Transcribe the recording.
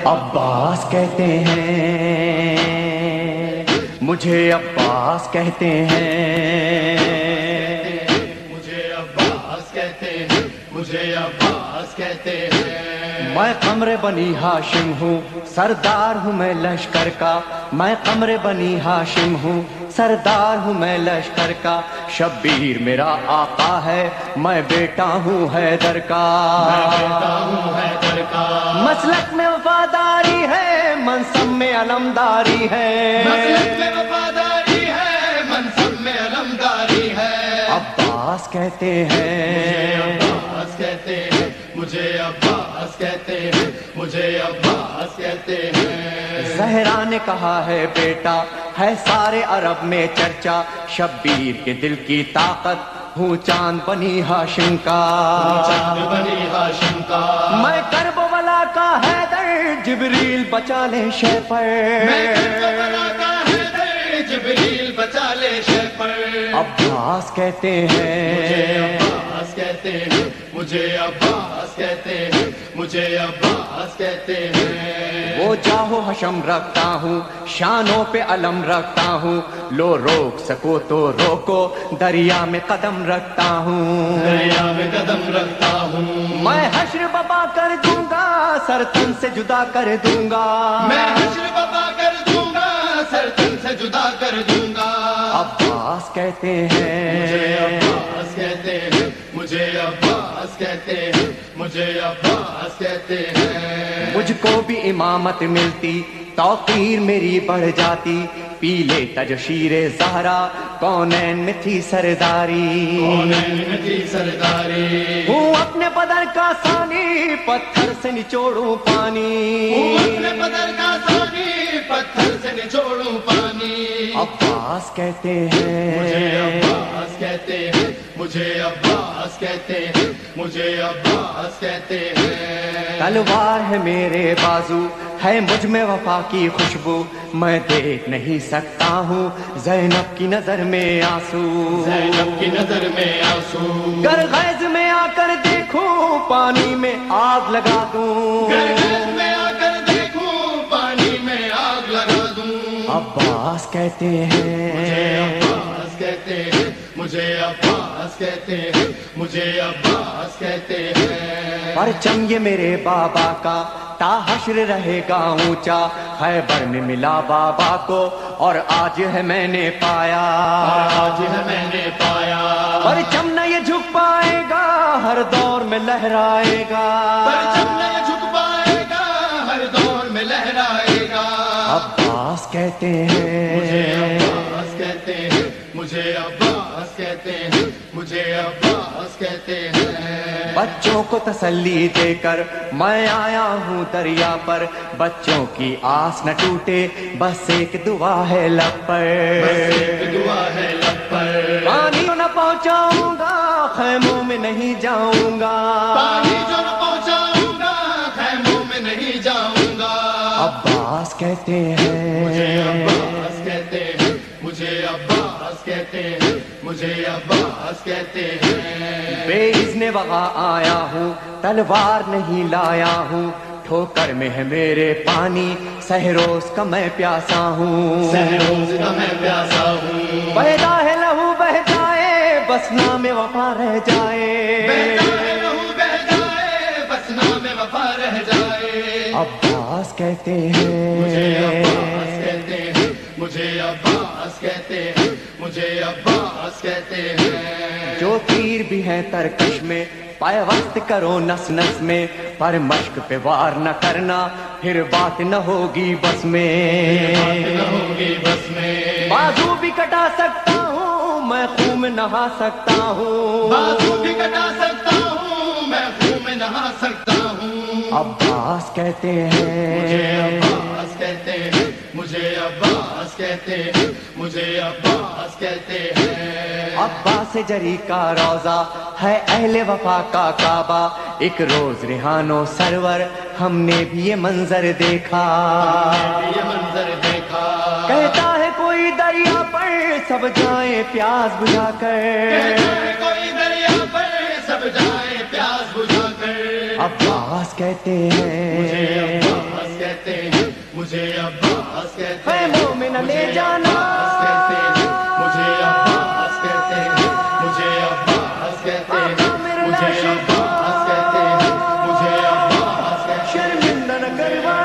عباس کہتے ہیں، مجھے عباس کہتے ہیں، مجھے عباس کہتے ہیں، مجھے عباس کہتے ہیں۔ میں قمر بنی ہاشم ہوں، سردار ہوں میں لشکر کا، میں قمر بنی ہاشم ہوں، سردار ہوں میں لشکر کا، شبیر میرا آقا ہے، میں بیٹا ہوں حیدر کا، میں بیٹا ہوں حیدر کا، مسلک میں وفاداری ہے، منصب میں علمداری ہے، مسلک میں وفاداری ہے، منصب میں علمداری ہے۔ عباس کہتے ہیں، عباس کہتے ہیں، مجھے عباس کہتے ہیں، مجھے عباس کہتے ہیں۔ زہرا نے کہا ہے بیٹا ہے سارے عرب میں چرچا، شبیر کے دل کی طاقت ہوں چاند بنی ہاشم کا، چاند بنی ہاشم کا، میں کرب ولا کا حیدر، جبریل بچا لے شے پر، میں کربلا کا حیدر، جبریل بچا لے شے پر۔ عباس کہتے مجھے ہیں، عباس کہتے ہیں، مجھے عباس کہتے ہیں، مجھے عباس کہتے ہیں۔ وہ جاہو حشم رکھتا ہوں، شانوں پہ علم رکھتا ہوں، لو روک سکو تو روکو، دریا میں قدم رکھتا ہوں، دریا میں قدم رکھتا ہوں، میں حشر بپا کر دوں گا، سر تن سے جدا کر دوں گا، میں حشر بپا کر دوں گا، سر تن سے جدا کر دوں گا۔ عباس کہتے مجھے ہیں، عباس کہتے ہیں، مجھے عباس کہتے ہیں، مجھے عباس کہتے ہیں۔ مجھ کو بھی امامت ملتی، توقیر میری بڑھ جاتی، پیلے تج شیر زہرا، کونین میں تھی سرداری، کونین میں تھی سرداری، ہوں اپنے بدر کا ثانی، پتھر سے نچوڑوں پانی، اپنے بدر کا ثانی، پتھر سے نچوڑوں پانی۔ عباس کہتے مجھے ہیں، عباس کہتے ہیں، مجھے عباس کہتے ہیں، مجھے عباس کہتے ہیں۔ تلوار ہے میرے بازو، ہے مجھ میں وفا کی خوشبو، میں دیکھ نہیں سکتا ہوں زینب کی نظر میں آنسو، زینب کی نظر میں آنسو، گر غیظ میں آ کر دیکھوں پانی میں آگ لگا دوں، گرگز میں آ کر دیکھوں پانی میں آگ لگا دوں۔ عباس کہتے مجھے ہیں، عباس کہتے ہیں، مجھے عباس کہتے ہیں، مجھے عباس کہتے ہیں۔ پرچم یہ میرے بابا کا تا حشر رہے گا اونچا، خیبر میں ملا بابا کو اور آج ہے میں نے پایا، آج ہے میں نے پایا، پرچم نہ یہ جھک پائے گا، ہر دور میں لہرائے گا، پرچم نہ جھک پائے گا، ہر دور میں لہرائے گا۔ عباس کہتے مجھے ہیں، عباس کہتے ہیں، مجھے عباس کہتے ہیں، مجھے عباس کہتے ہیں۔ بچوں کو تسلی دے کر میں آیا ہوں دریا پر، بچوں کی آس نہ ٹوٹے، بس ایک دعا ہے لب بس پر، ایک دعا ہے لب پر، پانی نہ پہنچاؤں گا، خیموں میں نہیں جاؤں گا، پانی جو نہ پہنچاؤں گا، خیموں میں نہیں جاؤں گا۔ عباس کہتے مجھے ہیں، عباس کہتے ہیں، مجھے عباس کہتے ہیں، مجھے عباس کہتے ہیں۔ بے اذن وغا آیا ہوں، تلوار نہیں لایا ہوں، ٹھوکر میں ہے میرے پانی، سہروز کا میں پیاسا ہوں، سہروز کا میں پیاسا ہوں، پیدا ہے لہو بہ جائے، بس نام وفا رہ جائے، بہتا ہے لہو بہ جائے، بس نام وفا رہ جائے۔ عباس کہتے مجھے عباس ہیں، کہتے ہیں، مجھے عباس کہتے ہیں، مجھے عباس کہتے ہیں۔ جو تیر بھی ہیں ترکش میں، پیوست کرو نس نس میں، پر مشق پہ وار نہ کرنا، پھر بات نہ ہوگی بس میں، بات نہ ہوگی بس میں، بازو بھی کٹا سکتا ہوں میں، خون میں نہا سکتا ہوں، بازو بھی کٹا سکتا ہوں میں، خون میں نہا سکتا ہوں۔ عباس کہتے مجھے ہیں، عباس کہتے ہیں، مجھے عباس کہتے ہیں، مجھے عباس کہتے ہیں۔ عباس جری کا روزہ ہے اہل وفا کا کعبہ، ایک روز ریحانو سرور ہم نے بھی یہ منظر دیکھا، یہ منظر دیکھا، کہتا ہے کوئی دریا پر سب جائیں پیاس بجھا کر، کہتا ہے کوئی دریا پر سب جائے پیاس بجھا کر۔ عباس کہتے مجھے ہیں، عباس کہتے مجھے عباس کہتے اے ہیں مومن لے جانا عباس کہتے ہیں مجھے عباس کہتے ہیں مجھے عباس کہتے ہیں آقا میرے مجھے لاشے عباس کہتے ہیں مجھے عباس کہتے ہیں شرمندہ نہ کروانا